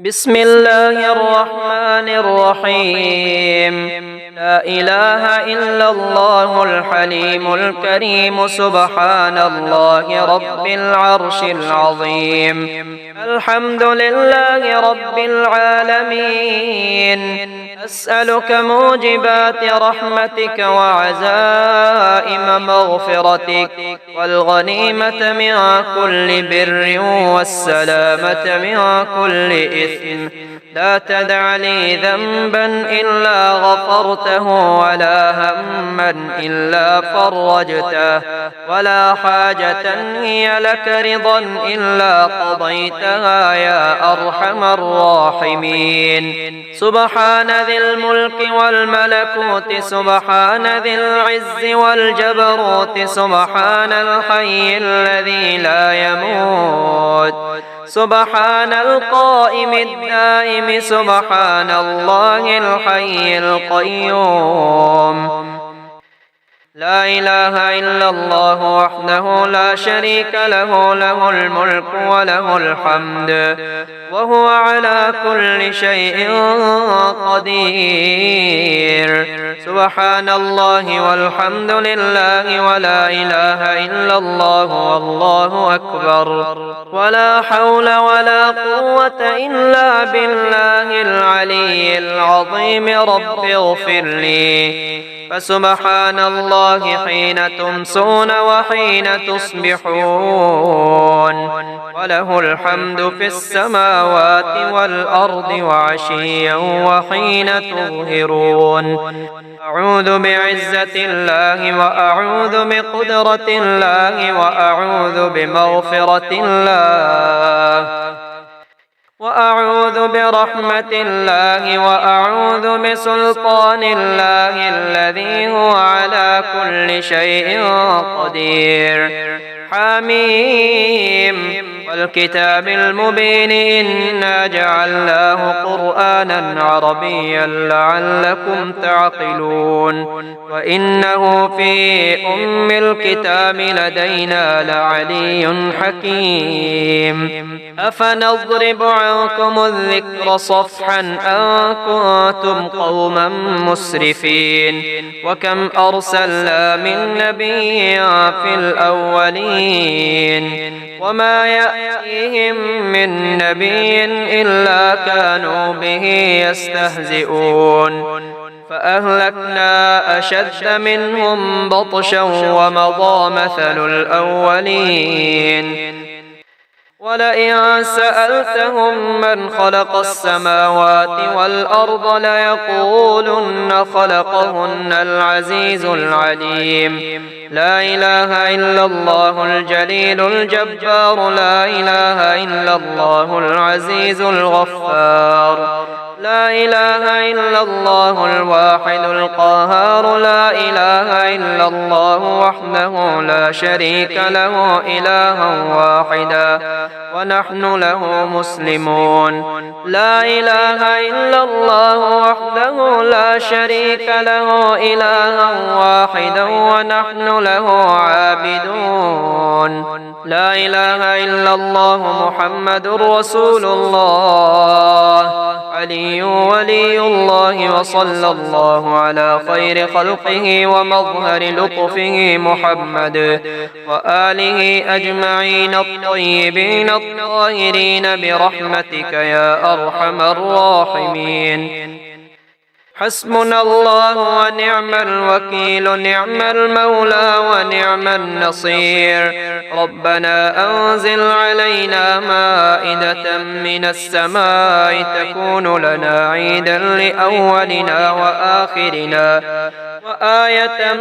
بسم الله الرحمن الرحيم. لا إله إلا الله الحليم الكريم سبحان الله رب العرش العظيم. الحمد لله رب العالمين. أسألك موجبات رحمتك وعزائم مغفرتك والغنيمة من كل بر والسلامة من كل إثم. لا تدع لي ذنبا إلا غفرته ولا هما إلا فرجته ولا حاجة هي لك رضا إلا قضيتها يا أرحم الراحمين. سبحان ذي الملك والملكوت سبحان ذي العز والجبروت سبحان الحي الذي لا يموت سبحان القائم الدائم سبحان الله الحي القيوم. لا إله إلا الله وحده لا شريك له له الملك وله الحمد وهو على كل شيء قدير. سبحان الله والحمد لله ولا إله إلا الله والله أكبر ولا حول ولا قوة إلا بالله العلي العظيم. رب اغفر لي. فسبحان الله حين تمسون وحين تصبحون وله الحمد في السماوات والأرض وعشيا وحين تظهرون. أعوذ بعزة الله وأعوذ بقدرة الله وأعوذ بمغفرة الله وأعوذ برحمة الله وأعوذ بسلطان الله الذي هو على كل شيء قدير. حميم والكتاب المبين إنا جعلناه قرآنا عربيا لعلكم تعقلون. وإنه في أم الكتاب لدينا لعلي حكيم. أفنضرب عنكم الذكر صفحا أن كنتم قوما مسرفين. وكم أرسلنا من نبي في الأولين وما يأتيهم من نبي إلا كانوا به يستهزئون. فأهلكنا أشد منهم بطشا ومضى مثل الأولين. ولئن سألتهم من خلق السماوات والأرض ليقولن خلقهن العزيز العليم. لا إله إلا الله الجليل الجبار. لا إله إلا الله العزيز الغفار. لا إله إلا الله الواحد القهار. لا إله إلا الله وحده لا شريك له إلها واحدا ونحن له مسلمون. لا إله إلا الله وحده لا شريك له إلها واحدا ونحن له عابدون. لا إله إلا الله محمد رسول الله علي ولي الله. وصلى الله على خير خلقه ومظهر لطفه محمد وآله أجمعين الطيبين الطاهرين برحمتك يا أرحم الراحمين. حسبنا الله ونعم الوكيل نعم المولى ونعم النصير. ربنا أنزل علينا مائدة من السماء تكون لنا عيدا لأولنا وآخرنا وآية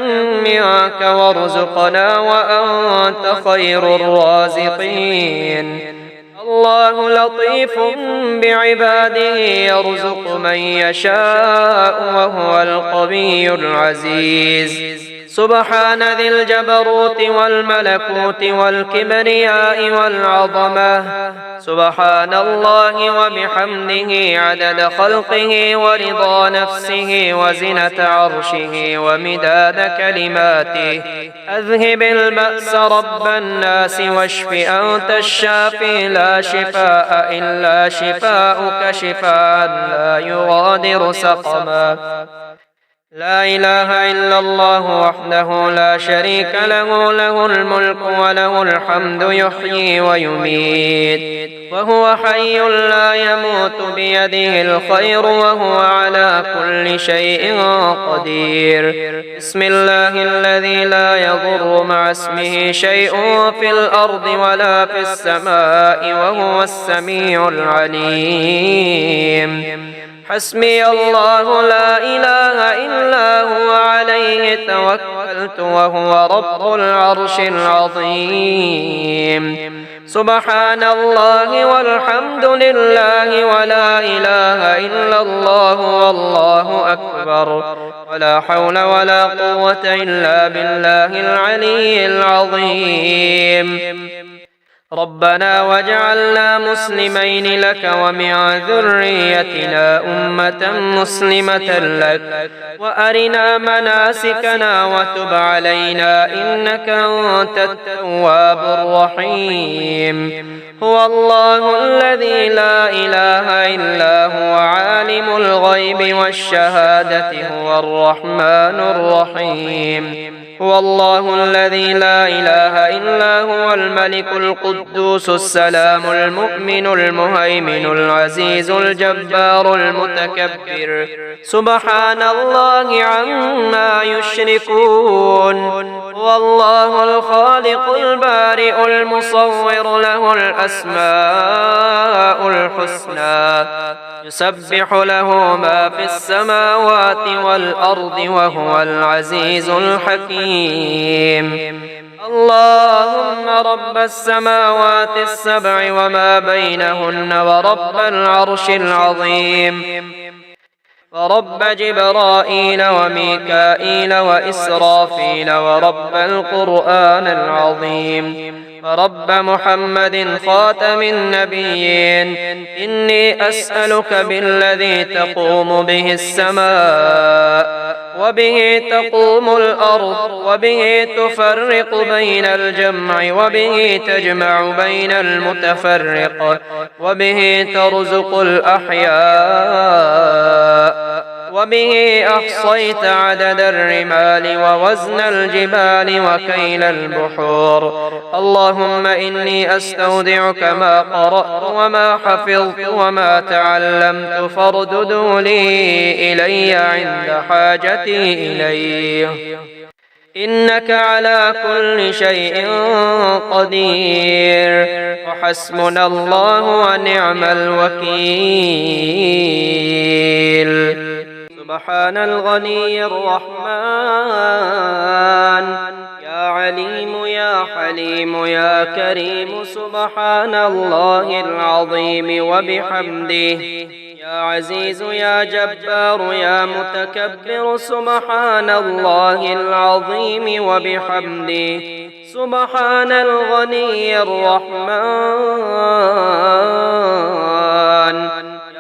منك وارزقنا وأنت خير الرازقين. الله لطيف بعباده يرزق من يشاء وهو القوي العزيز. سبحان ذي الجبروت والملكوت والكبرياء والعظمة سبحان الله وبحمده عدد خلقه ورضا نفسه وزنة عرشه ومداد كلماته أذهب البأس رب الناس واشف أنت الشافي لا شفاء إلا شفاؤك شفاء لا يغادر سقما لا إله إلا الله وحده لا شريك له له الملك وله الحمد يحيي ويميت وهو حي لا يموت بيده الخير وهو على كل شيء قدير بسم الله الذي لا يضر مع اسمه شيء في الأرض ولا في السماء وهو السميع العليم حسبي الله لا إله إلا هو عليه توكلت وهو رب العرش العظيم سبحان الله والحمد لله ولا إله إلا الله والله أكبر ولا حول ولا قوة إلا بالله العلي العظيم ربنا واجعلنا مسلمين لك ومن ذريتنا أمة مسلمة لك وأرنا مناسكنا وتب علينا إنك أنت التواب الرحيم هو الله الذي لا إله إلا هو عالم الغيب والشهادة هو الرحمن الرحيم هو الله الذي لا إله إلا هو الملك القدوس السلام المؤمن المهيمن العزيز الجبار المتكبر سبحان الله عما يشركون هو الله الخالق البارئ المصور له الأسماء الحسنى يسبح له ما في السماوات والأرض وهو العزيز الحكيم اللهم رب السماوات السبع وما بينهن ورب العرش العظيم ورب جبرائيل وميكائيل وإسرافيل ورب القرآن العظيم ورب محمد خاتم النبيين إني أسألك بالذي تقوم به السماء وبه تقوم الأرض وبه تفرق بين الجمع وبه تجمع بين المتفرق وبه ترزق الأحياء وبه أحصيت عدد الرمال ووزن الجبال وكيل البحور اللهم إني أستودعك ما قرأت وما حفظت وما تعلمت فاردده لي إلي عند حاجتي إليه إنك على كل شيء قدير وحسبنا الله ونعم الوكيل سبحان الغني الرحمن يا عليم يا حليم يا كريم سبحان الله العظيم وبحمده يا عزيز يا جبار يا متكبر سبحان الله العظيم وبحمده سبحان الغني الرحمن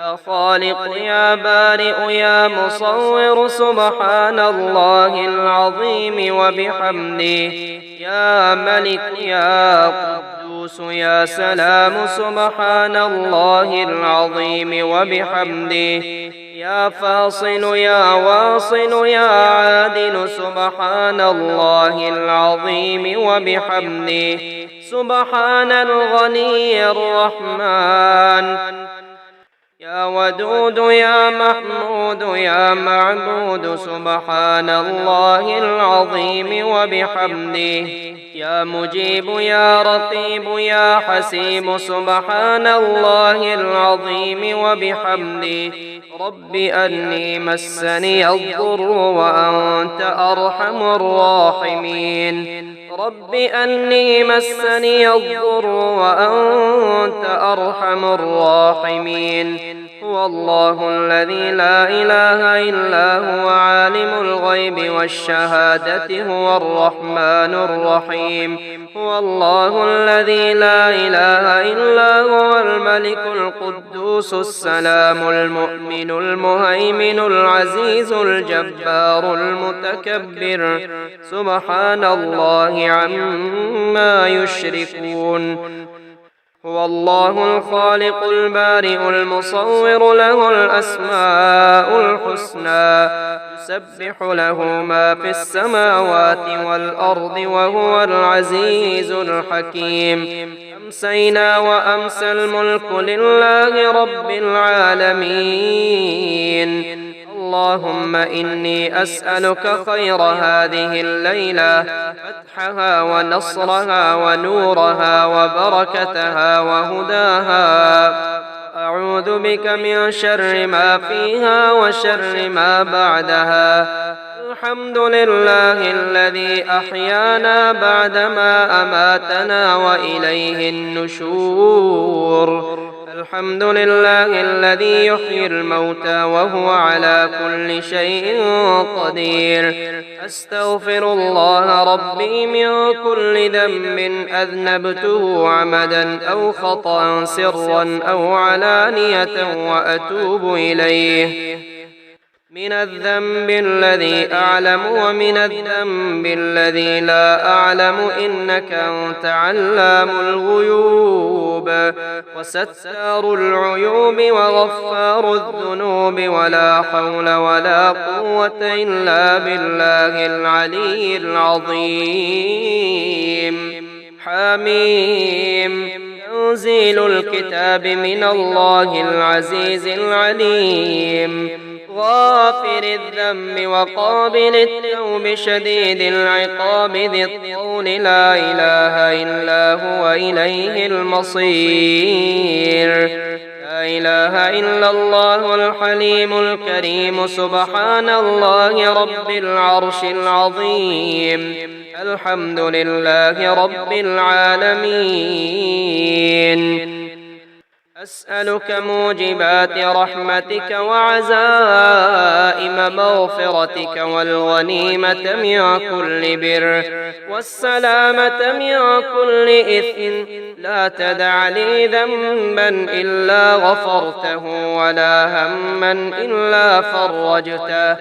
يا خالق يا بارئ يا مصور سبحان الله العظيم وبحمده يا ملك يا قدوس يا سلام سبحان الله العظيم وبحمده يا فاصل يا واصل يا عادل سبحان الله العظيم وبحمده سبحان الغني الرحمن يا ودود يا محمود يا معبود سبحان الله العظيم وبحمده يا مجيب يا رقيب يا حسيب سبحان الله العظيم وبحمده رب أني مسني الضر وأنت أرحم الراحمين رب أني مسني الضر وأنت أرحم الراحمين هو الله الذي لا إله إلا هو عالم الغيب والشهادة هو الرحمن الرحيم هو الله الذي لا إله إلا هو الملك القدوس السلام المؤمن المهيمن العزيز الجبار المتكبر سبحان الله عما يشركون هو الله الخالق البارئ المصور له الأسماء الحسنى يسبح له ما في السماوات والأرض وهو العزيز الحكيم أمسينا وأمسى الملك لله رب العالمين اللهم إني أسألك خير هذه الليلة فتحها ونصرها ونورها وبركتها وهداها أعوذ بك من شر ما فيها وشر ما بعدها الحمد لله الذي أحيانا بعدما أماتنا وإليه النشور الحمد لله الذي يحيي الموتى وهو على كل شيء قدير أستغفر الله ربي من كل ذنب أذنبته عمدا أو خطأ سرا أو علانية وأتوب إليه من الذنب الذي أعلم ومن الذنب الذي لا أعلم إنك أنت علام الغيوب وستار العيوب وغفار الذنوب ولا حول ولا قوة إلا بالله العلي العظيم حميم تنزيل الكتاب من الله العزيز العليم غافر الذنب وقابل التوب شديد العقاب ذي الطول لا إله إلا هو إليه المصير لا إله إلا الله الحليم الكريم سبحان الله رب العرش العظيم الحمد لله رب العالمين أسألك موجبات رحمتك وعزائم مغفرتك والغنيمة من كل بر والسلامة من كل إثم لا تدع لي ذنبا إلا غفرته ولا هما إلا فرجته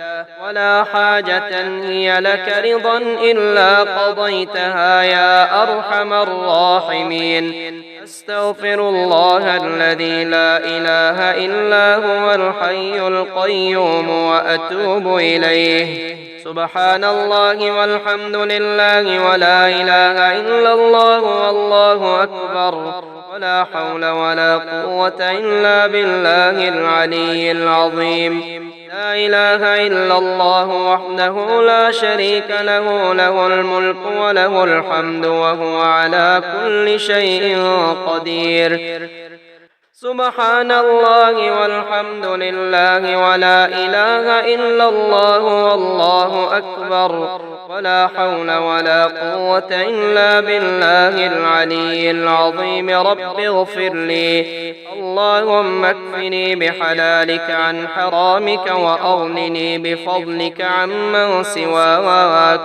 ولا حاجة هي لك رضا إلا قضيتها يا أرحم الراحمين أستغفر الله الذي لا إله إلا هو الحي القيوم وأتوب إليه سبحان الله والحمد لله ولا إله إلا الله والله أكبر ولا حول ولا قوة إلا بالله العلي العظيم لا إله إلا الله وحده لا شريك له له الملك وله الحمد وهو على كل شيء قدير سبحان الله والحمد لله ولا إله إلا الله والله أكبر ولا حول ولا قوة إلا بالله العلي العظيم رب اغفر لي اللهم اكفني بحلالك عن حرامك وأغنني بفضلك عمن سواك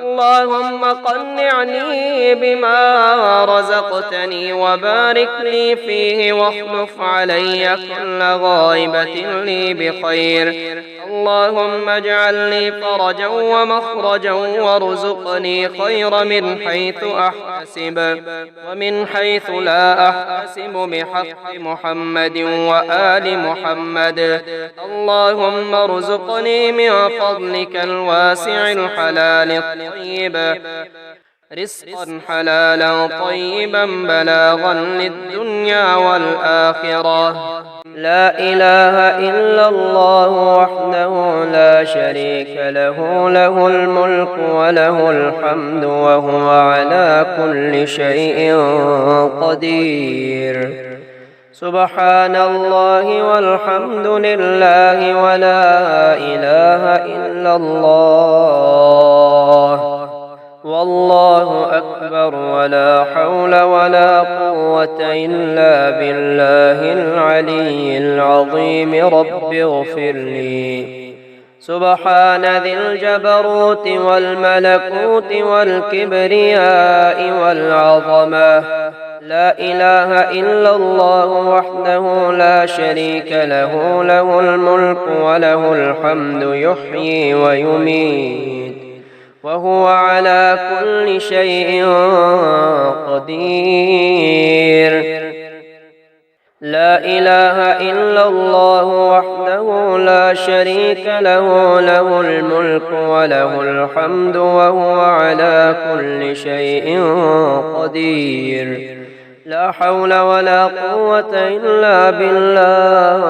اللهم قنعني بما رزقتني وبارك لي فيه واخلف علي كل غائبة لي بخير اللهم اجعل لي فرجا ومخرجا وارزقني خير من حيث أحتسب ومن حيث لا أحتسب بحق محمد وآل محمد اللهم ارزقني من فضلك الواسع الحلال الطيب رزقا حلالا طيبا بلاغا للدنيا والآخرة لا إله إلا الله وحده لا شريك له له الملك وله الحمد وهو على كل شيء قدير سبحان الله والحمد لله ولا إله إلا الله والله أكبر ولا حول ولا قوة إلا بالله العلي العظيم رب اغفر لي سبحان ذي الجبروت والملكوت والكبرياء والعظمة لا إله إلا الله وحده لا شريك له له الملك وله الحمد يحيي ويميت وهو على كل شيء قدير لا إله إلا الله وحده لا شريك له له الملك وله الحمد وهو على كل شيء قدير لا حول ولا قوة إلا بالله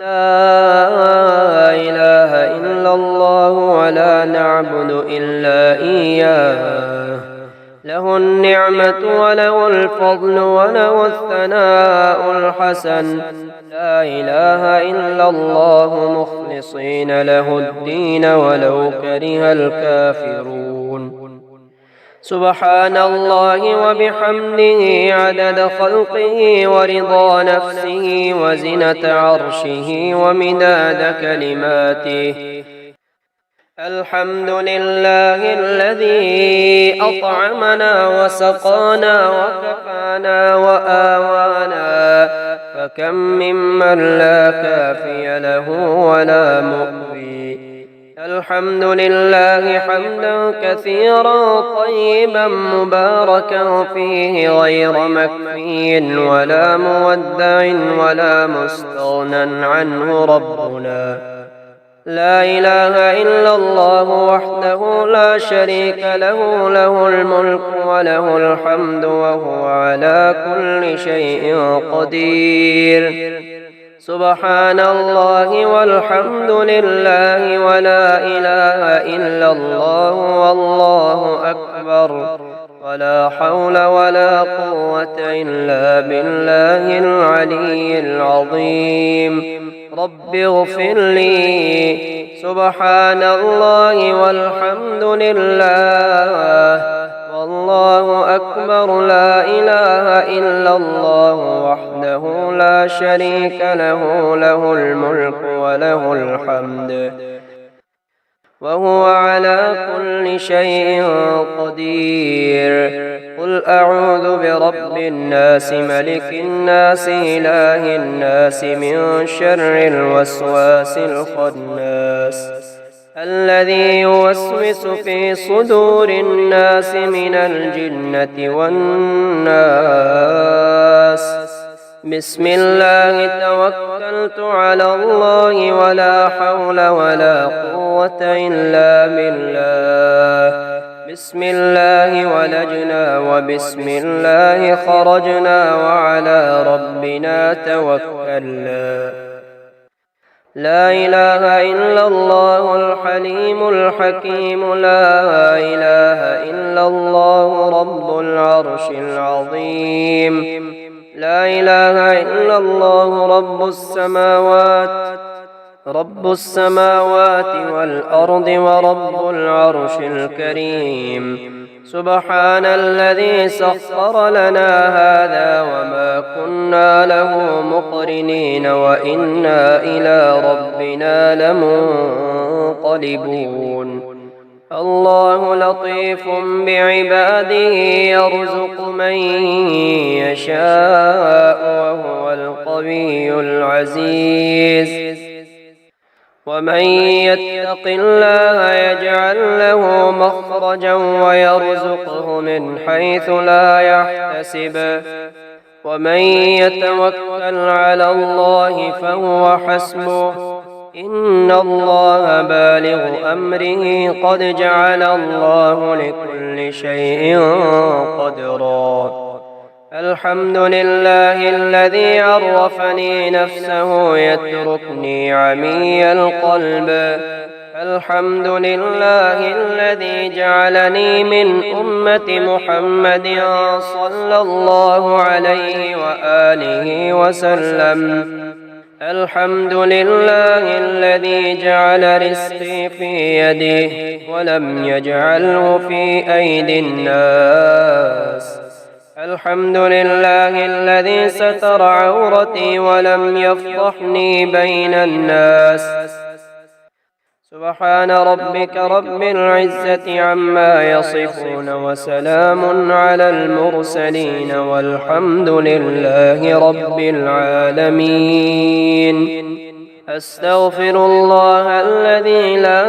لا إله إلا الله ولا نعبد إلا إياه له النعمة وله الفضل وله الثناء الحسن لا إله إلا الله مخلصين له الدين ولو كره الكافرون سبحان الله وبحمده عدد خلقه ورضا نفسه وزنة عرشه ومداد كلماته الحمد لله الذي أطعمنا وسقانا وكفانا وآوانا فكم ممن لا كافي له ولا مؤوي الحمد لله حمدا كثيرا طيبا مباركا فيه غير مكفي ولا مودع ولا مستغنى عنه ربنا لا إله إلا الله وحده لا شريك له له الملك وله الحمد وهو على كل شيء قدير سبحان الله والحمد لله ولا إله إلا الله والله أكبر ولا حول ولا قوة إلا بالله العلي العظيم رب اغفر لي سبحان الله والحمد لله والله أكبر لا إله إلا الله وحده لا شريك له له الملك وله الحمد وهو على كل شيء قدير قل أعوذ برب الناس ملك الناس إله الناس من شر الوسواس الخناس الذي يوسوس في صدور الناس من الجنة والناس بسم الله توكلت على الله ولا حول ولا قوة إلا بالله بسم الله ولجنا وبسم الله خرجنا وعلى ربنا توكلنا لا إله إلا الله الحليم الحكيم لا إله إلا الله رب العرش العظيم لا إله إلا الله رب السماوات والأرض ورب العرش الكريم سبحان الذي سخر لنا هذا وما كنا له مقرنين وإنا إلى ربنا لمنقلبون الله لطيف بعباده يرزق من يشاء وهو القوي العزيز ومن يتق الله يجعل له مخرجا ويرزقه من حيث لا يحتسب ومن يتوكل على الله فهو حسبه إن الله بالغ أمره قد جعل الله لكل شيء قدرا الحمد لله الذي عرفني نفسه يتركني عمي القلب الحمد لله الذي جعلني من أمة محمد صلى الله عليه وآله وسلم الحمد لله الذي جعل رزقي في يده ولم يجعله في أيدي الناس. الحمد لله الذي ستر عورتي ولم يفضحني بين الناس. سبحان ربك رب العزة عما يصفون وسلام على المرسلين والحمد لله رب العالمين. أستغفر الله الذي لا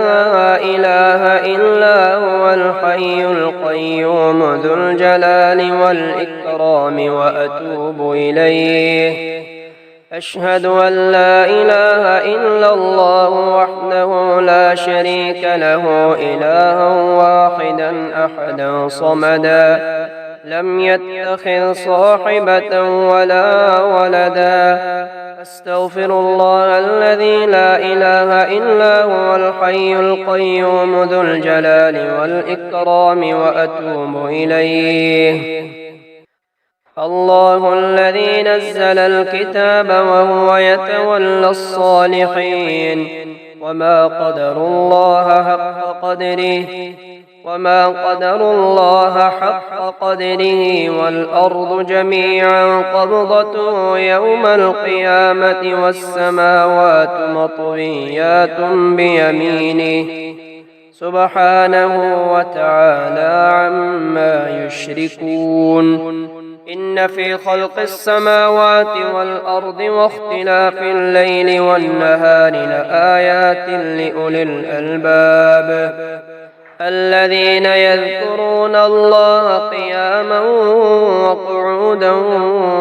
إله إلا هو الحي القيوم ذو الجلال والإكرام وأتوب إليه. أشهد أن لا إله إلا الله وحده لا شريك له إلها واحدا أحدا صمدا لم يتخذ صاحبة ولا ولدا. أستغفر الله الذي لا إله إلا هو الحي القيوم ذو الجلال والإكرام وأتوب إليه. الله الذي نزل الكتاب وهو يتولى الصالحين وما قدروا الله حق قدره والأرض جميعا قبضته يوم القيامة والسماوات مطويات بيمينه سبحانه وتعالى عما يشركون. إن في خلق السماوات والأرض واختلاف الليل والنهار لآيات لأولي الألباب الذين يذكرون الله قياما وقعودا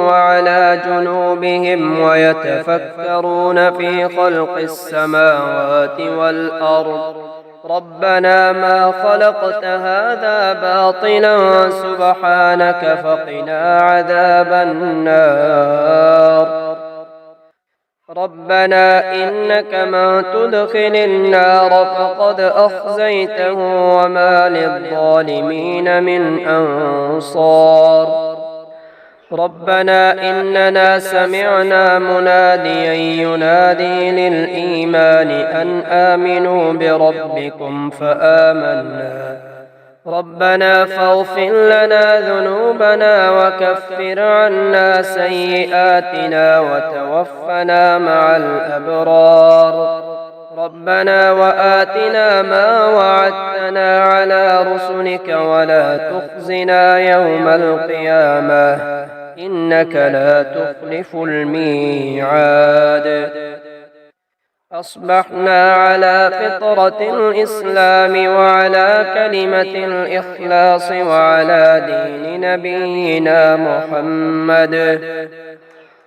وعلى جنوبهم ويتفكرون في خلق السماوات والأرض ربنا ما خلقت هذا باطلا سبحانك فقنا عذاب النار. ربنا إنك من تدخل النار فقد أخزيته وما للظالمين من أنصار. ربنا إننا سمعنا مناديا ينادي للإيمان أن آمنوا بربكم فآمنا. ربنا فاغفر لنا ذنوبنا وكفر عنا سيئاتنا وتوفنا مع الأبرار. ربنا وآتنا ما وعدتنا على رسلك ولا تخزنا يوم القيامة إنك لا تخلف الميعاد. أصبحنا على فطرة الإسلام وعلى كلمة الإخلاص وعلى دين نبينا محمد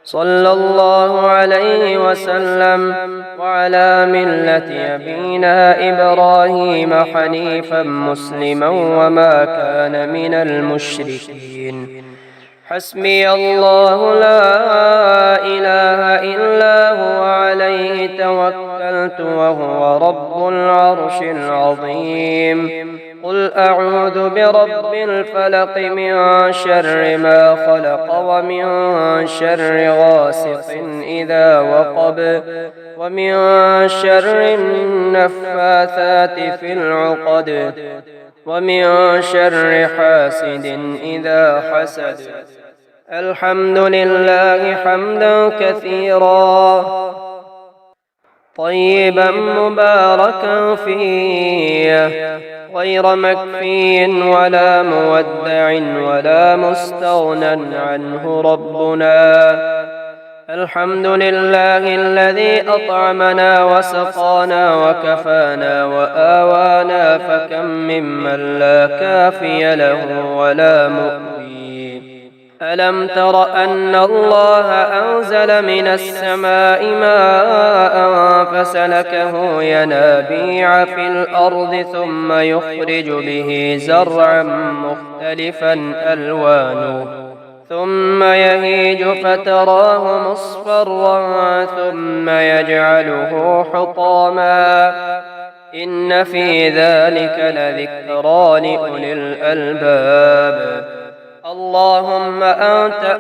صلى الله عليه وسلم وعلى ملة أبينا إبراهيم حنيفا مسلما وما كان من المشركين. حسبي الله لا إله إلا هو عليه توكلت وهو رب العرش العظيم. قل أعوذ برب الفلق من شر ما خلق ومن شر غاسق إذا وقب ومن شر النفاثات في العقد ومن شر حاسد إذا حسد. الحمد لله حمدا كثيرا طيبا مباركا فيه غير مكفي ولا مودع ولا مستغنى عنه ربنا. الحمد لله الذي أطعمنا وسقانا وكفانا وآوانا فكم ممن لا كافي له ولا مؤوي. ألم تر أن الله أنزل من السماء ماء فسلكه ينابيع في الأرض ثم يخرج به زرعا مختلفا ألوانه ثم يهيج فتراه مصفرا ثم يجعله حطاما إن في ذلك لذكرى لأولي الألباب. اللهم أنت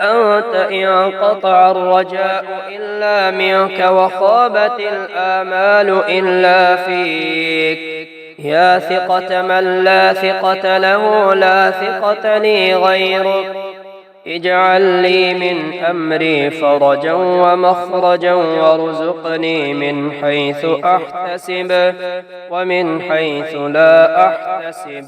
انقطع الرجاء إلا منك وخابت الآمال إلا فيك، يا ثقة من لا ثقة له لا ثقة لي غيرك، اجعل لي من أمري فرجا ومخرجا وارزقني من حيث أحتسب ومن حيث لا أحتسب.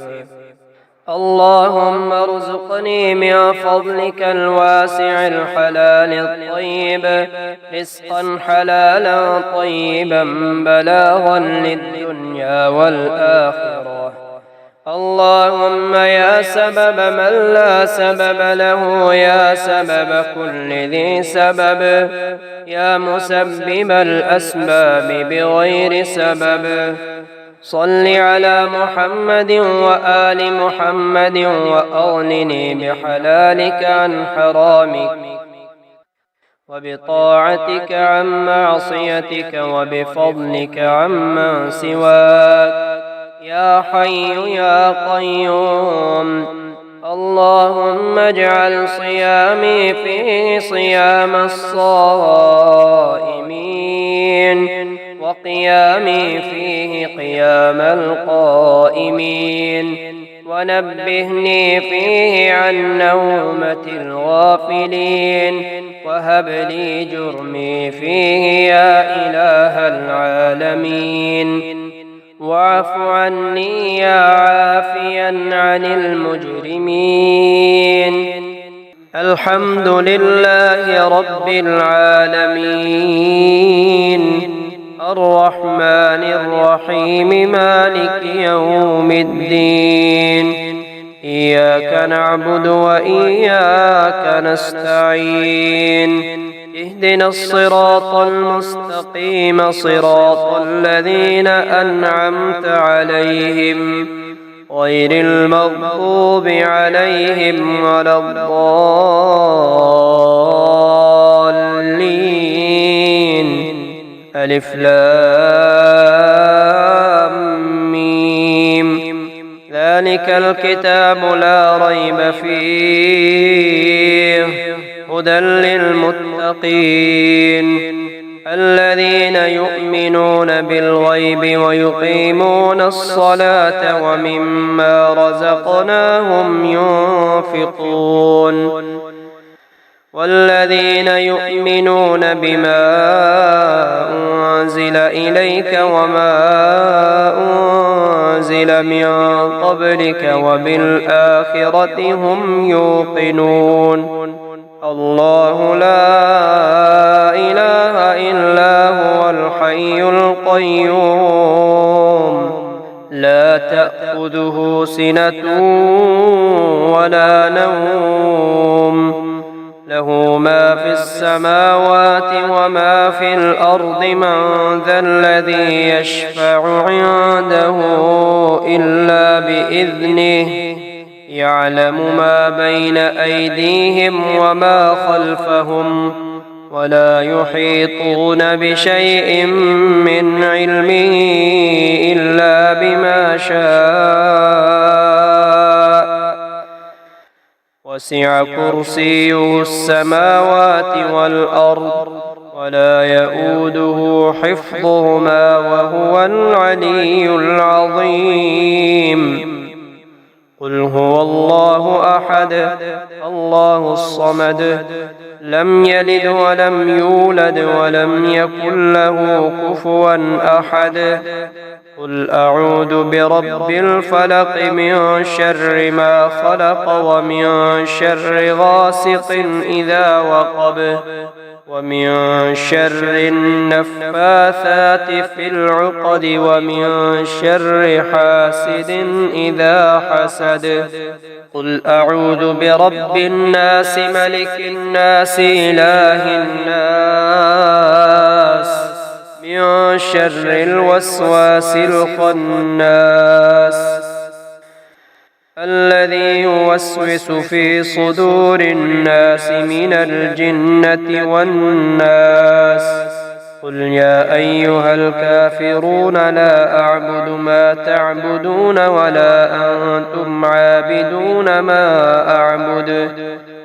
اللهم ارزقني من فضلك الواسع الحلال الطيب رزقا حلالا طيبا بلاغا للدنيا والآخرة. اللهم يا سبب من لا سبب له، يا سبب كل ذي سبب، يا مسبب الأسباب بغير سبب، صل على محمد وآل محمد وأغنني بحلالك عن حرامك وبطاعتك عن معصيتك وبفضلك عمن سواك، يا حي يا قيوم. اللهم اجعل صيامي فيه صيام الصائمين وقيامي فيه قيام القائمين، ونبهني فيه عن نومة الغافلين، وهب لي جرمي فيه يا إله العالمين، واعف عني يا عافيا عن المجرمين. الحمد لله رب العالمين، الرحمن الرحيم، مالك يوم الدين، إياك نعبد وإياك نستعين، اهدنا الصراط المستقيم صراط الذين أنعمت عليهم غير المغضوب عليهم ولا الضالين. ألف لام ميم. ذلك الكتاب لا ريب فيه هدى للمتقين الذين يؤمنون بالغيب ويقيمون الصلاة ومما رزقناهم ينفقون، والذين يؤمنون بما أنزل إليك وما أنزل من قبلك وبالآخرة هم يوقنون. الله لا إله إلا هو الحي القيوم، لا تأخذه سنة ولا نوم، له ما في السماوات وما في الأرض. من ذا الذي يشفع عنده إلا بإذنه، يعلم ما بين أيديهم وما خلفهم، ولا يحيطون بشيء من علمه إلا بما شاء، وسع كرسيه السماوات والأرض ولا يؤوده حفظهما وهو العلي العظيم. قل هو الله أحد الله الصمد لم يلد ولم يولد ولم يكن له كفوا أحد. قل أعوذ برب الفلق من شر ما خلق ومن شر غاسق إذا وقب ومن شر النفاثات في العقد ومن شر حاسد إذا حسد. قل أعوذ برب الناس ملك الناس إله الناس من شر الوسواس الخناس الذي يوسوس في صدور الناس من الجنة والناس. قل يا أيها الكافرون لا أعبد ما تعبدون ولا أنتم عابدون ما أعبد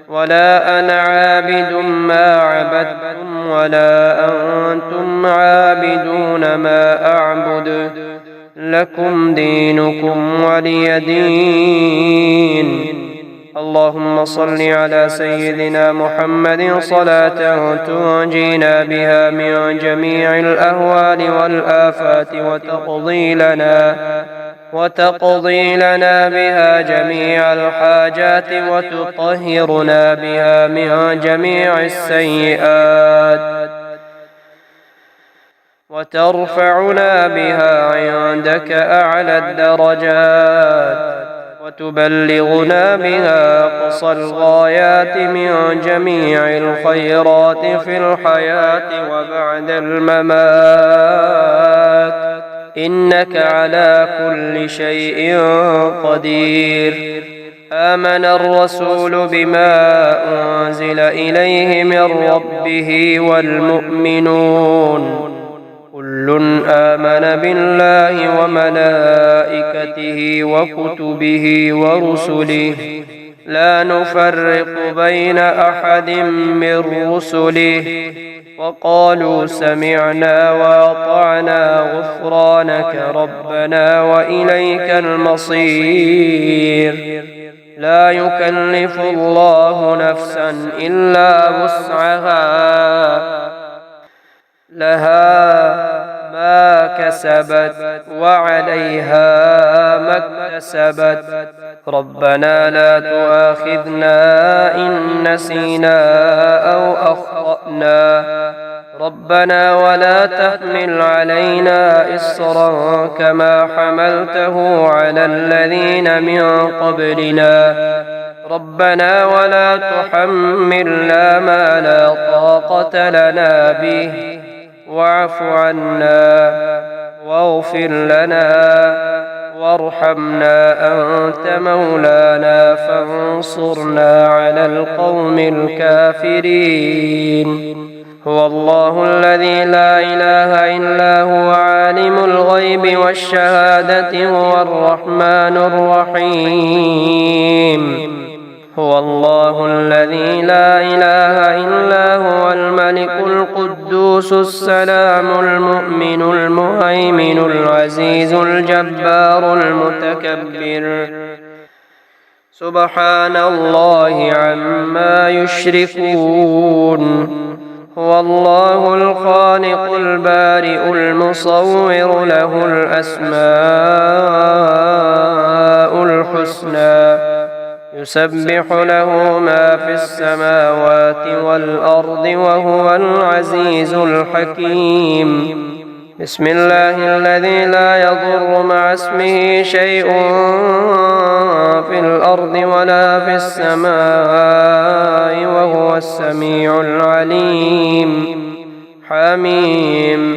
ولا أنا عابد ما عبدتم ولا أنتم عابدون ما أعبد لكم دينكم ولي دين. اللهم صل على سيدنا محمد صلاة تنجينا بها من جميع الأهوال والآفات وتقضي لنا بها جميع الحاجات وتطهرنا بها من جميع السيئات وترفعنا بها عندك أعلى الدرجات وتبلغنا بها أقصى الغايات من جميع الخيرات في الحياة وبعد الممات، إنك على كل شيء قدير. آمن الرسول بما أنزل إليه من ربه والمؤمنون كل آمن بالله وملائكته وكتبه ورسله لا نفرق بين أحد من رسله وقالوا سمعنا وأطعنا غفرانك ربنا وإليك المصير. لا يكلف الله نفسا إلا وسعها لها ما كسبت وعليها ما اكتسبت ربنا لا تؤاخذنا إن نسينا أو أخطأنا ربنا ولا تحمل علينا إصرا كما حملته على الذين من قبلنا ربنا ولا تحملنا ما لا طاقة لنا به واعف عنا واغفر لنا وارحمنا أنت مولانا فانصرنا على القوم الكافرين. هو الله الذي لا إله إلا هو عالم الغيب والشهادة هو الرحمن الرحيم. هو الله الذي لا إله إلا هو الملك القدوس السلام المؤمن المهيمن العزيز الجبار المتكبر سبحان الله عما يشركون. هو الله الخالق البارئ المصور له الأسماء الحسنى يسبح له ما في السماوات والأرض وهو العزيز الحكيم. بسم الله الذي لا يضر مع اسمه شيء في الأرض ولا في السماء وهو السميع العليم. حميم.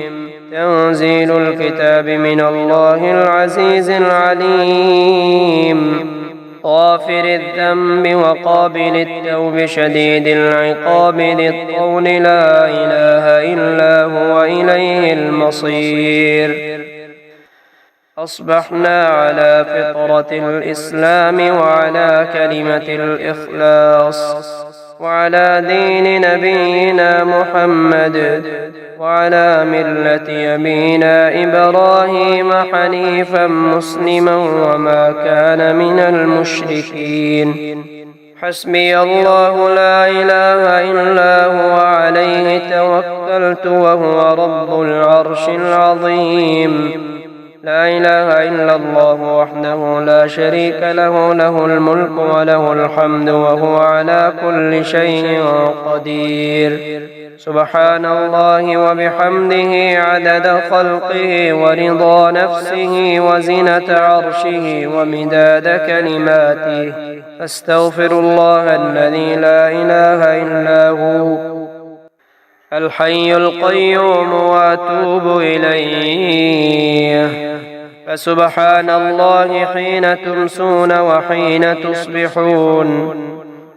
تنزيل الكتاب من الله العزيز العليم. غافر الذنب وقابل التوب شديد العقاب ذي الطول لا إله إلا هو إليه المصير. أصبحنا على فطرة الإسلام وعلى كلمة الإخلاص وعلى دين نبينا محمد وعلى ملة يمينا إبراهيم حنيفا مسلما وما كان من المشركين. حسبي الله لا إله إلا هو عليه توكلت وهو رب العرش العظيم. لا إله إلا الله وحده لا شريك له له الملك وله الحمد وهو على كل شيء قدير. سبحان الله وبحمده عدد خلقه ورضا نفسه وزنة عرشه ومداد كلماته. أستغفر الله الذي لا إله إلا هو الحي القيوم وأتوب إليه. فسبحان الله حين تمسون وحين تصبحون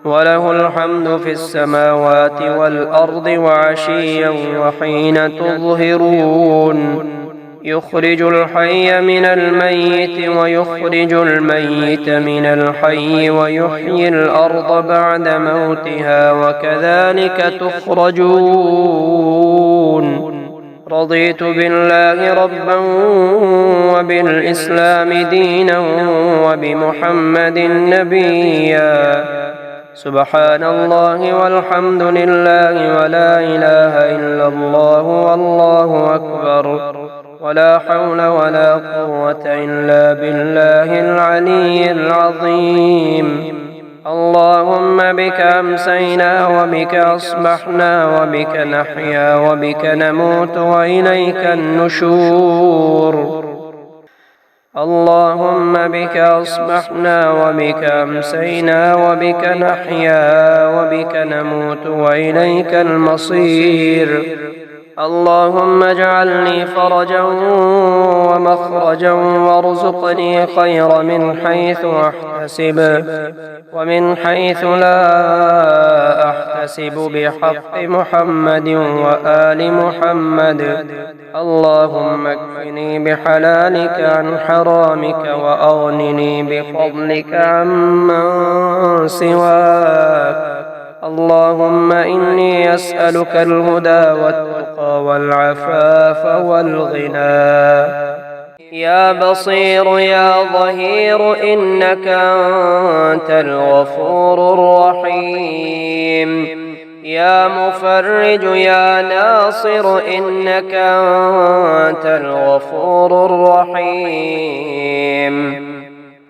وله الحمد في السماوات والأرض وعشيا وحين تظهرون يخرج الحي من الميت ويخرج الميت من الحي ويحيي الأرض بعد موتها وكذلك تخرجون رضيت بالله ربا وبالإسلام دينا وبمحمد نبيا سبحان الله والحمد لله ولا إله إلا الله والله أكبر ولا حول ولا قوة إلا بالله العلي العظيم اللهم بك أمسينا وبك أصبحنا وبك نحيا وبك نموت وإليك النشور اللهم بك أصبحنا وبك أمسينا وبك نحيا وبك نموت وإليك المصير اللهم اجعل لي فرجا ومخرجا وارزقني خير من حيث أحتسب ومن حيث لا أحتسب بحق محمد وآل محمد اللهم اكفني بحلالك عن حرامك وأغنني بفضلك عمن سواك اللهم إني أسألك الهدى والتقى والعفاف والغنى يا بصير يا ظهير إنك أنت الغفور الرحيم يا مفرج يا ناصر إنك أنت الغفور الرحيم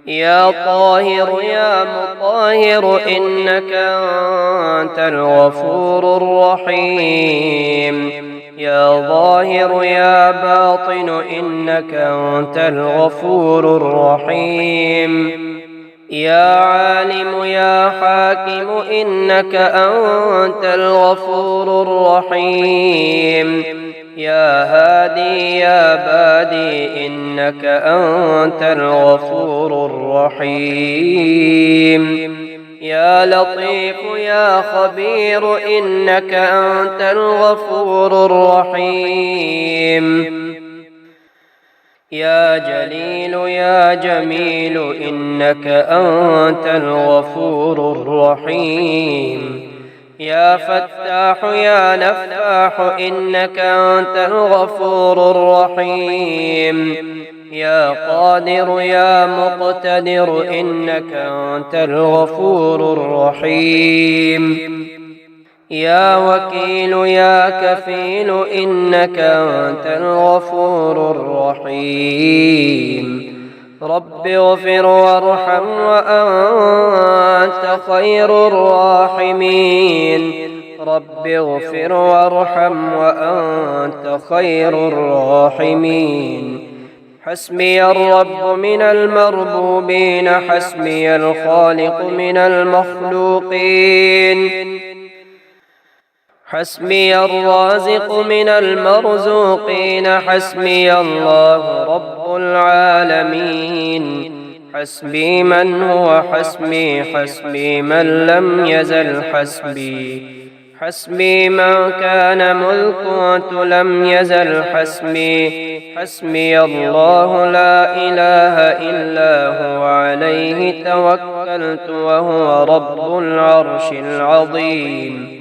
يا طاهر يا مطهر إنك أنت الغفور الرحيم يا ظاهر يا باطن إنك أنت الغفور الرحيم يا عالم يا حاكم إنك أنت الغفور الرحيم يا هادي يا بادي إنك أنت الغفور الرحيم يا لطيف يا خبير إنك أنت الغفور الرحيم يا جليل يا جميل إنك أنت الغفور الرحيم يا فتاح يا نفاح إنك أنت الغفور الرحيم يا قادر يا مقتدر إنك أنت الغفور الرحيم يا وكيل يا كفيل إنك أنت الغفور الرحيم رب اغفر وارحم وأنت خير الراحمين رب اغفر وارحم وأنت خير الراحمين حسبي الرب من المربوبين حسبي الخالق من المخلوقين حسبي الرازق من المرزوقين حسبي الله رب العالمين حسبي من هو حسبي حسبي من لم يزل حسبي حسبي من كان مذ كنت لم يزل حسبي حسبي الله لا إله إلا هو عليه توكلت وهو رب العرش العظيم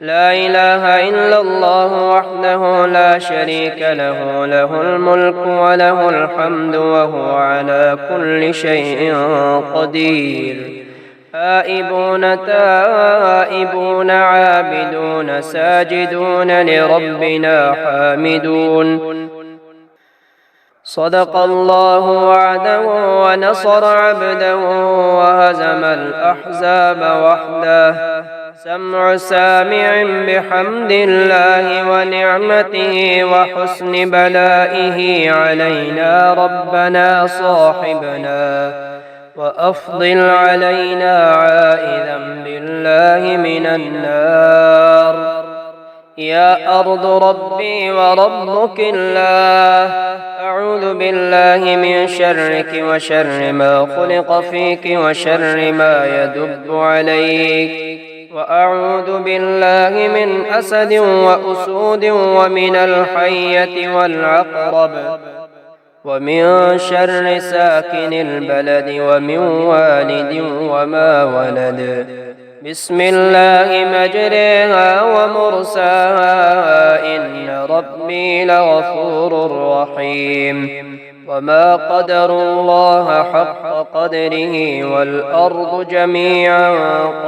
لا إله إلا الله وحده لا شريك له له الملك وله الحمد وهو على كل شيء قدير آئبون تائبون عابدون ساجدون لربنا حامدون صدق الله وعده ونصر عبده وهزم الأحزاب وحده سمع سامع بحمد الله ونعمته وحسن بلائه علينا ربنا صاحبنا وأفضل علينا عائذا بالله من النار يا أرض ربي وربك الله، أعوذ بالله من شرك وشر ما خلق فيك وشر ما يدب عليك، وأعوذ بالله من أسد وأسود ومن الحية والعقرب ومن شر ساكن البلد ومن والد وما ولد. بسم الله مجريها ومرساها، إن ربي لغفور رحيم. وما قدروا الله حق قدره، والأرض جميعا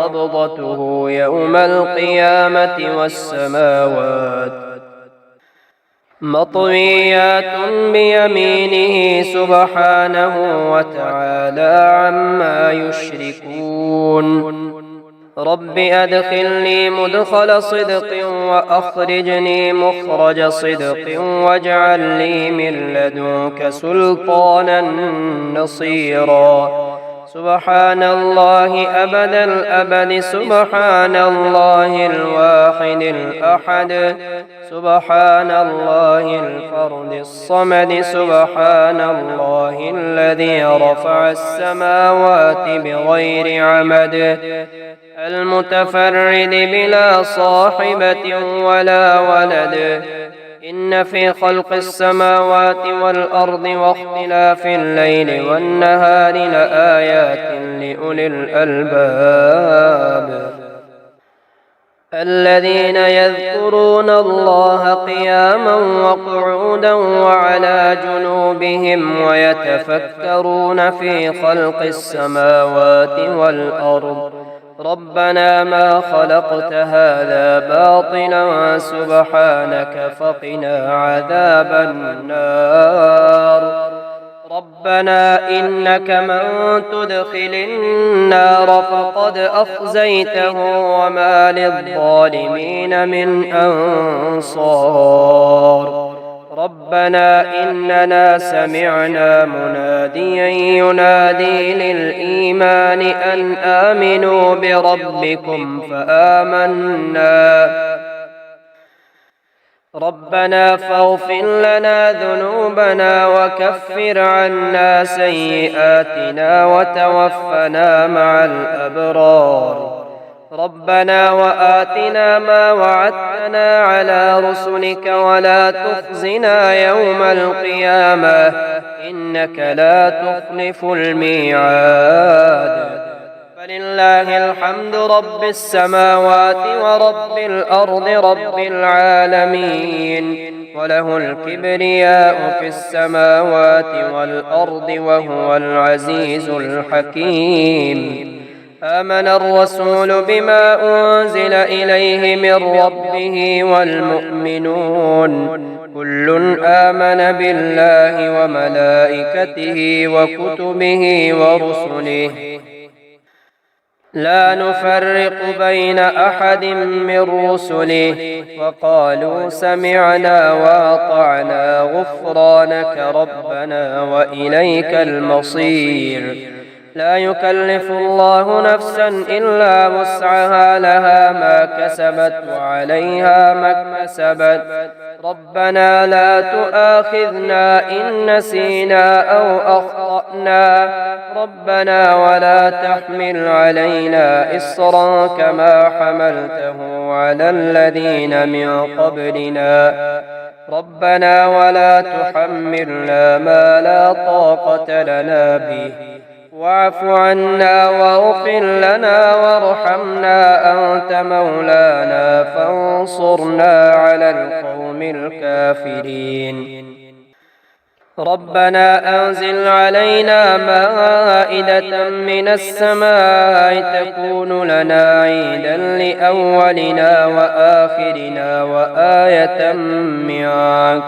قبضته يوم القيامة والسماوات مطويات بيمينه سبحانه وتعالى عما يشركون. رب أدخلني مدخل صدق وأخرجني مخرج صدق واجعل لي من لدنك سلطانا نصيرا. سبحان الله أبد الأبد، سبحان الله الواحد الأحد، سبحان الله الفرد الصمد، سبحان الله الذي رفع السماوات بغير عمد، المتفرد بلا صاحبة ولا ولد. إن في خلق السماوات والأرض واختلاف الليل والنهار لآيات لأولي الألباب، الذين يذكرون الله قياما وقعودا وعلى جنوبهم ويتفكرون في خلق السماوات والأرض ربنا ما خلقت هذا باطلا سبحانك فقنا عذاب النار. ربنا إنك من تدخل النار فقد أخزيته وما للظالمين من أنصار. ربنا إننا سمعنا مناديا ينادي للإيمان أن آمنوا بربكم فآمنا. ربنا فاغفر لنا ذنوبنا وكفر عنا سيئاتنا وتوفنا مع الأبرار. ربنا وآتنا ما وعدتنا على رسلك ولا تخزنا يوم القيامة إنك لا تخلف الميعاد. فلله الحمد رب السماوات ورب الأرض رب العالمين، وله الكبرياء في السماوات والأرض وهو العزيز الحكيم. آمن الرسول بما أنزل إليه من ربه والمؤمنون كل آمن بالله وملائكته وكتبه ورسله لا نفرق بين أحد من رسله وقالوا سمعنا وأطعنا غفرانك ربنا وإليك المصير. لا يكلف الله نفسا إلا وسعها لها ما كسبت وعليها ما اكتسبت. ربنا لا تؤاخذنا إن نسينا أو أخطأنا. ربنا ولا تحمل علينا إصرا كما حملته على الذين من قبلنا. ربنا ولا تحملنا ما لا طاقة لنا به واعف عنا واغفر لنا وارحمنا أنت مولانا فانصرنا على القوم الكافرين. ربنا أنزل علينا مائدة من السماء تكون لنا عيدا لأولنا وآخرنا وآية منك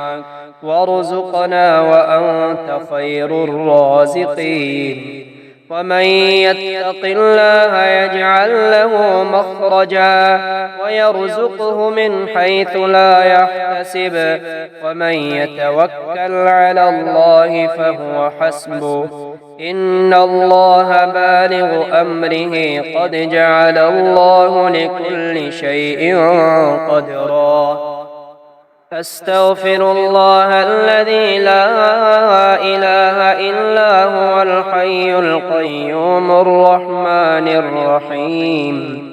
وارزقنا وأنت خير الرازقين. ومن يتق الله يجعل له مخرجا ويرزقه من حيث لا يحتسب ومن يتوكل على الله فهو حسبه إن الله بالغ أمره قد جعل الله لكل شيء قدرا أستغفر الله الذي لا إله إلا هو الحي القيوم الرحمن الرحيم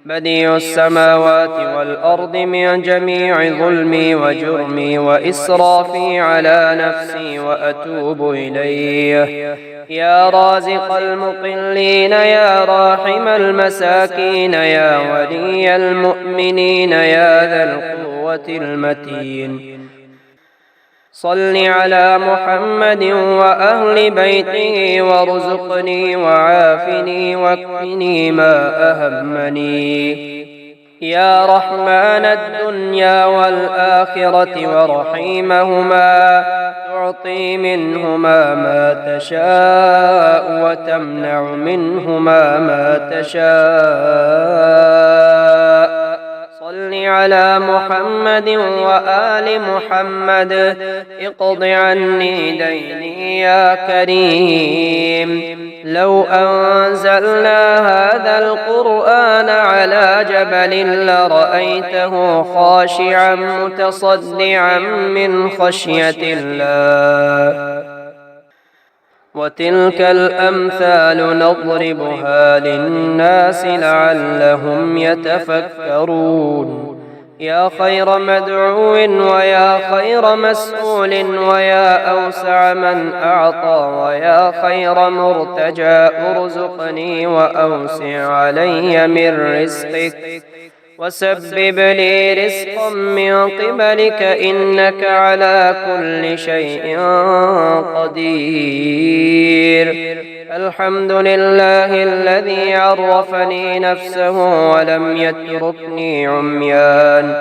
بديع السماوات والأرض من جميع ظلمي وجرمي وإسرافي على نفسي وأتوب إليه يا رازق المقلين يا راحم المساكين يا ولي المؤمنين يا ذا القوة المتين صل على محمد وأهل بيته وارزقني وعافني واكفني ما أهمني يا رحمن الدنيا والآخرة ورحيمهما تعطي منهما ما تشاء وتمنع منهما ما تشاء صل على محمد وآل محمد اقض عني ديني يا كريم لو أنزلنا هذا القرآن على جبل لرأيته خاشعا متصدعا من خشية الله وتلك الأمثال نضربها للناس لعلهم يتفكرون يا خير مدعو ويا خير مسؤول ويا أوسع من أعطى ويا خير مرتجى ارزقني وأوسع علي من رزقك وسبب لي رزقا من قبلك إنك على كل شيء قدير الحمد لله الذي عرفني نفسه ولم يتركني عميان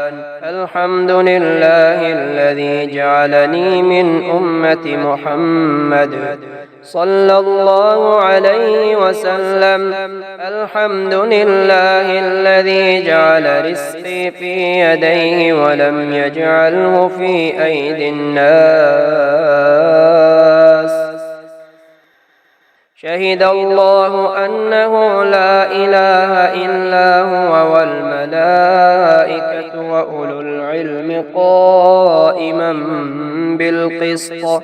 الحمد لله الذي جعلني من أمة محمد صلى الله عليه وسلم الحمد لله الذي جعل رزقي في يديه ولم يجعله في أيدي الناس شهد الله أنه لا إله إلا هو والملائكة وأولو العلم قائما بالقسط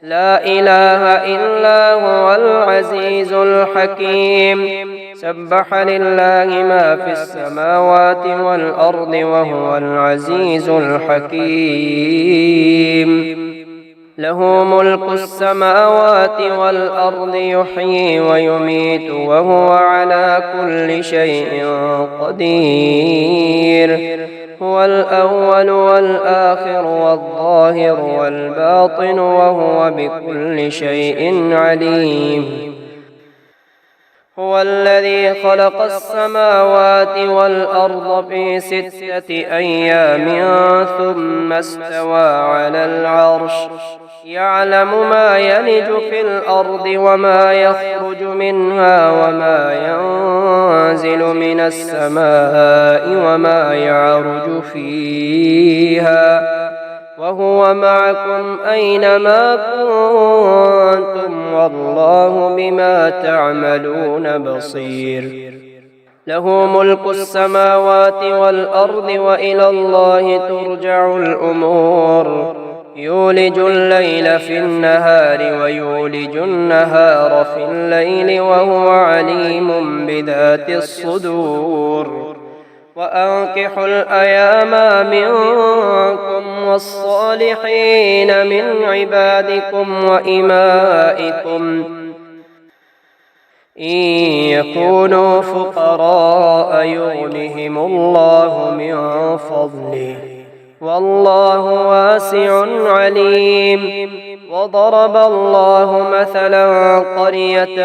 لا إله إلا هو العزيز الحكيم سبح لله ما في السماوات والأرض وهو العزيز الحكيم له ملك السماوات والأرض يحيي ويميت وهو على كل شيء قدير هو الأول والآخر والظاهر والباطن وهو بكل شيء عليم هو الذي خلق السماوات والأرض في 6 أيام ثم استوى على العرش يعلم ما يلج في الأرض وما يخرج منها وما ينزل من السماء وما يعرج فيها وهو معكم أينما كنتم والله بما تعملون بصير له ملك السماوات والأرض وإلى الله ترجع الأمور يولج الليل في النهار ويولج النهار في الليل وهو عليم بذات الصدور وأنكحوا الأيام منكم والصالحين من عبادكم وإمائكم إن يكونوا فقراء يغنهم الله من فضله والله واسع عليم وضرب الله مثلا قرية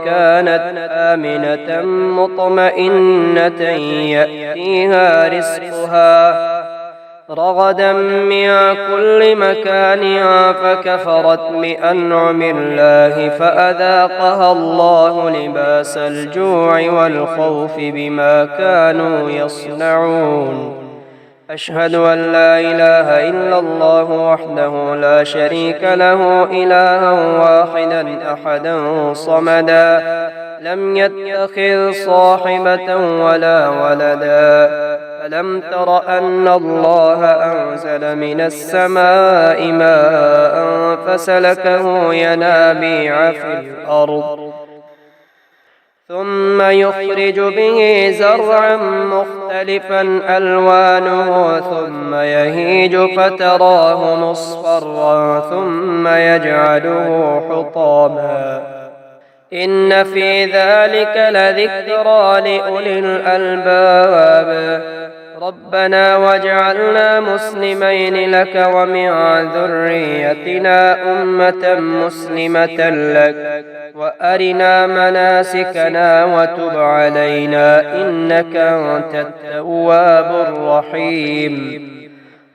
كانت آمنة مطمئنة يأتيها رزقها رغدا من كل مكان فكفرت بأنعم الله فأذاقها الله لباس الجوع والخوف بما كانوا يصنعون أشهد أن لا إله إلا الله وحده لا شريك له إلها واحدا أحدا صمدا لم يتخذ صاحبة ولا ولدا ألم تر أن الله أنزل من السماء ماء فسلكه ينابيع في الأرض ثم يخرج به زرعا مختلفا ألوانه ثم يهيج فتراه مصفرا ثم يجعله حطاما إن في ذلك لذكرى لأولي الألباب ربنا واجعلنا مسلمين لك ومن ذريتنا أمة مسلمة لك وأرنا مناسكنا وتب علينا إنك أنت التواب الرحيم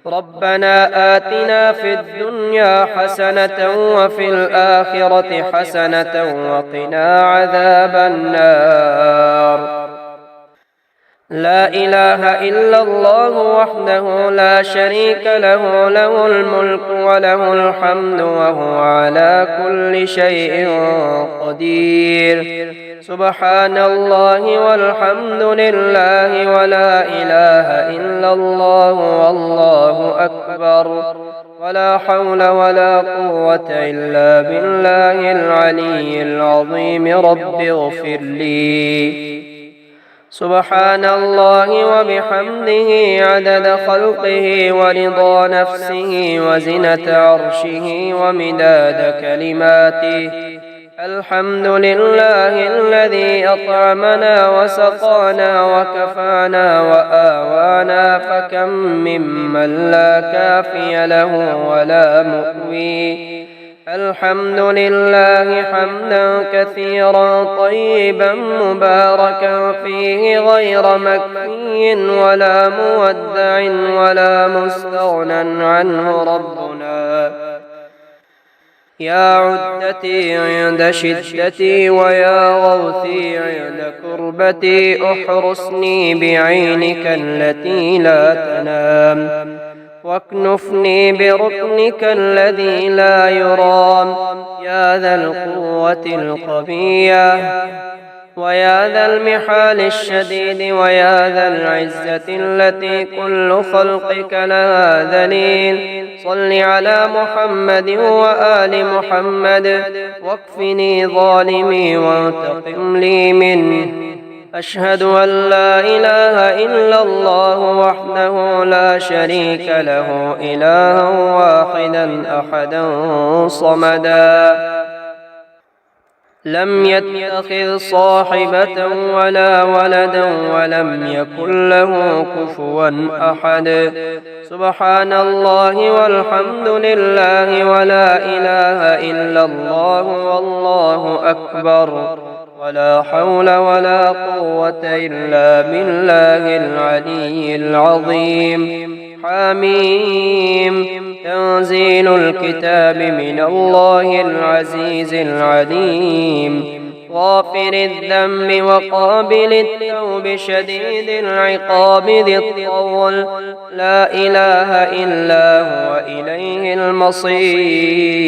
ربنا آتنا في الدنيا حسنة وفي الآخرة حسنة وقنا عذاب النار لا إله إلا الله وحده لا شريك له له الملك وله الحمد وهو على كل شيء قدير سبحان الله والحمد لله ولا إله إلا الله والله أكبر ولا حول ولا قوة إلا بالله العلي العظيم رب اغفر لي سبحان الله وبحمده عدد خلقه ورضا نفسه وزنة عرشه ومداد كلماته الحمد لله الذي أطعمنا وسقانا وكفانا وآوانا فكم ممن لا كافي له ولا مؤوي الحمد لله حمدا كثيرا طيبا مباركا فيه غير مكفي ولا مودع ولا مستغنى عنه ربنا يا عدتي عند شدتي ويا غوثي عند كربتي احرسني بعينك التي لا تنام واكنفني بركنك الذي لا يرام يا ذا القوة القوية ويا ذا المحال الشديد ويا ذا العزة التي كل خلقك لها ذليل صل على محمد وآل محمد واكفني ظالمي وانتقم لي منه أشهد أن لا إله إلا الله وحده لا شريك له إلها واحدا أحدا صمدا لم يتخذ صاحبة ولا ولدا ولم يكن له كفوا أحد سبحان الله والحمد لله ولا إله إلا الله والله أكبر ولا حول ولا قوة إلا بالله العلي العظيم حميم تنزيل الكتاب من الله العزيز العليم غافر الذنب وقابل التوب شديد العقاب ذي الطول لا إله إلا هو إليه المصير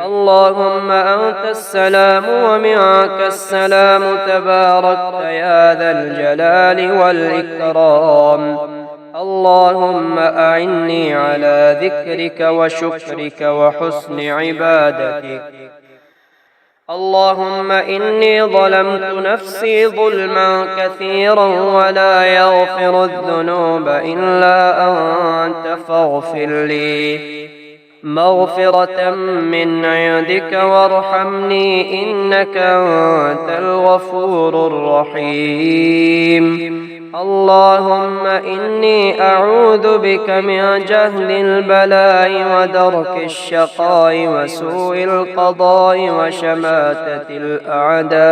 اللهم أنت السلام ومنك السلام تباركت يا ذا الجلال والإكرام اللهم أعني على ذكرك وشكرك وحسن عبادتك اللهم إني ظلمت نفسي ظلما كثيرا ولا يغفر الذنوب إلا أنت فاغفر لي مغفرة من عندك وارحمني إنك أنت الغفور الرحيم اللهم إني أعوذ بك من جهل البلاء ودرك الشقاء وسوء القضاء وشماتة الأعداء